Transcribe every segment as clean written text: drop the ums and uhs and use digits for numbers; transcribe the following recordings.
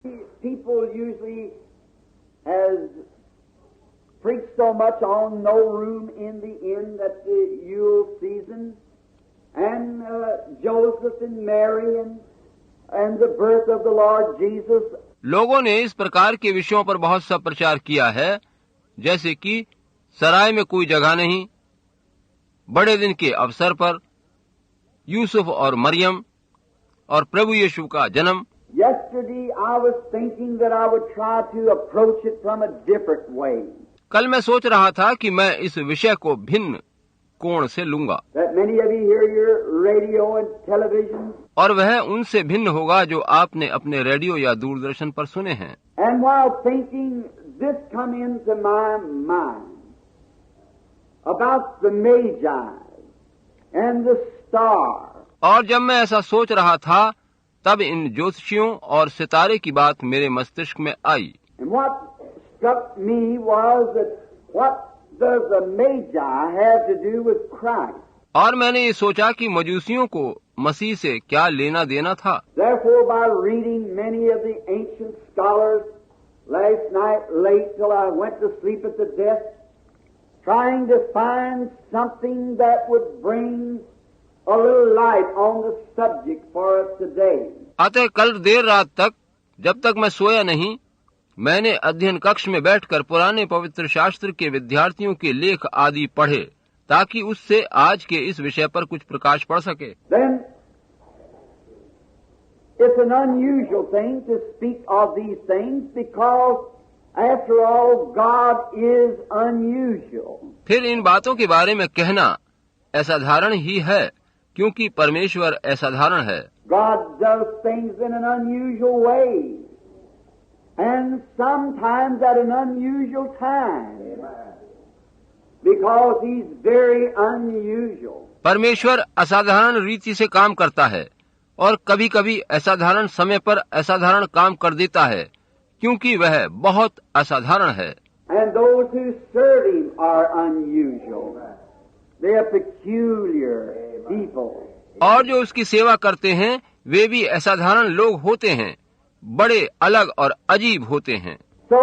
People usually has preached so much on no room in the inn that the Yule season and Joseph and Mary and the birth of the Lord Jesus. लोगों ने इस प्रकार के विषयों पर बहुत सा प्रचार किया है, जैसे कि सराय में कोई जगह नहीं, बड़े दिन के अवसर पर यूसुफ और मरियम और प्रभु यीशु का जन्म. Yesterday I was thinking that I would try to approach it from a different way. कल मैं सोच रहा था कि मैं इस विषय को भिन्न कोण से लूंगा. That many of you hear your radio and television. और वह उनसे भिन्न होगा जो आपने अपने रेडियो या दूरदर्शन पर सुने हैं. And while thinking, this come into my mind about the Magi and the star. और जब मैं ऐसा सोच रहा था, तब इन ज्योतिषियों और सितारे की बात मेरे मस्तिष्क में आई. And what struck me was that what does the Magi have to do with Christ? और मैंने ये सोचा कि मजूसियों को मसीह से क्या लेना देना था. Therefore, by reading many of the ancient scholars last night late till I went to sleep at the desk, trying to find something that would bring a little light on the subject for us today. अतः कल देर रात तक, जब तक मैं सोया नहीं, मैंने अध्ययन कक्ष में बैठकर पुराने पवित्र शास्त्र के विद्यार्थियों के लेख आदि पढ़े, ताकि उससे आज के इस विषय पर कुछ प्रकाश पड़ सके. Then it's an unusual thing to speak of these things because after all God is unusual. फिर इन बातों के बारे में कहना असाधारण ही है, क्योंकि परमेश्वर असाधारण है. God does things in an unusual way and sometimes at an unusual time because he's very unusual. परमेश्वर असाधारण रीति से काम करता है और कभी-कभी असाधारण समय पर असाधारण काम कर देता है, क्योंकि वह बहुत असाधारण है. And those who serve him are unusual. They are peculiar people. और जो उसकी सेवा करते हैं वे भी असाधारण लोग होते हैं, बड़े अलग और अजीब होते हैं. So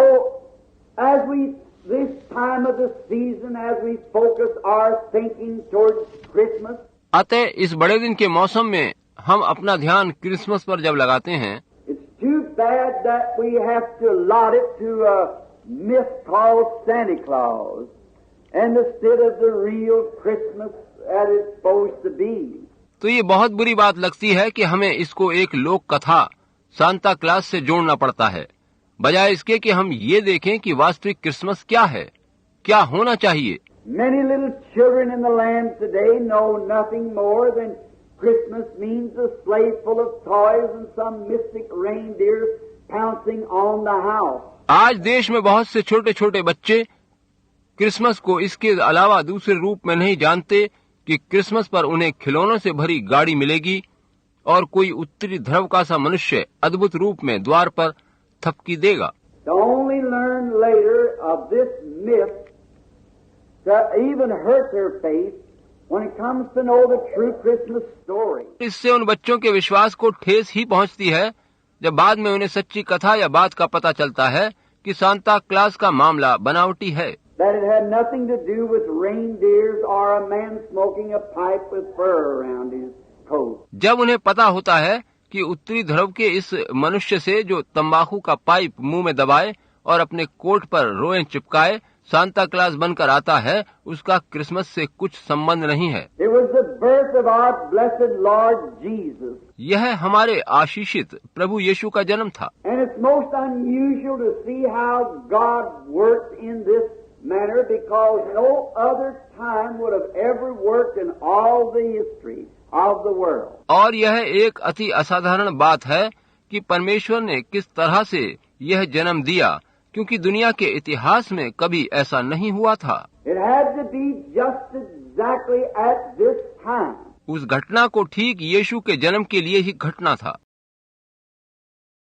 as we this time of the season, as we focus our thinking towards Christmas, अतः इस बड़े दिन के मौसम में हम अपना ध्यान क्रिसमस पर जब लगाते हैं, it's too bad that we have to allot it to a myth called Santa Claus instead of the real Christmas as it's supposed to be. तो ये बहुत बुरी बात लगती है कि हमें इसको एक लोक कथा सांता क्लॉस से जोड़ना पड़ता है, बजाय इसके कि हम ये देखें कि वास्तविक क्रिसमस क्या है, क्या होना चाहिए. Many little children in the land today know nothing more than Christmas means a sleigh full of toys and some mystic reindeer pouncing on the house. आज देश में बहुत से छोटे छोटे बच्चे क्रिसमस को इसके अलावा दूसरे रूप में नहीं जानते कि क्रिसमस पर उन्हें खिलौनों से भरी गाड़ी मिलेगी और कोई उत्तरी ध्रुव का सा मनुष्य अद्भुत रूप में द्वार पर थपकी देगा. To only learn later of this myth to even hurt their faith when it comes to know the true Christmas story. इससे उन बच्चों के विश्वास को ठेस ही पहुंचती है जब बाद में उन्हें सच्ची कथा या बात का पता चलता है कि सांता क्लॉस का मामला बनावटी है. That it had nothing to do with reindeers or a man smoking a pipe with fur around his coat. जब उन्हें पता होता है कि उत्तरी ध्रुव के इस मनुष्य से जो तंबाकू का पाइप मुंह में दबाए और अपने कोट पर रोएं चिपकाए सांता क्लॉस बनकर आता है, उसका क्रिसमस से कुछ संबंध नहीं है. It was the birth of our blessed Lord Jesus. यह हमारे आशीषित प्रभु यीशु का जन्म था. And it's most unusual to see how God worked in this manner because no other time would have ever worked in all the history of the world. और यह एक अति असाधारण बात है कि परमेश्वर ने किस तरह से यह जन्म दिया, क्योंकि दुनिया के इतिहास में कभी ऐसा नहीं हुआ था. It had to be just exactly at this time. उस घटना को ठीक यीशु के जन्म के लिए ही घटना था.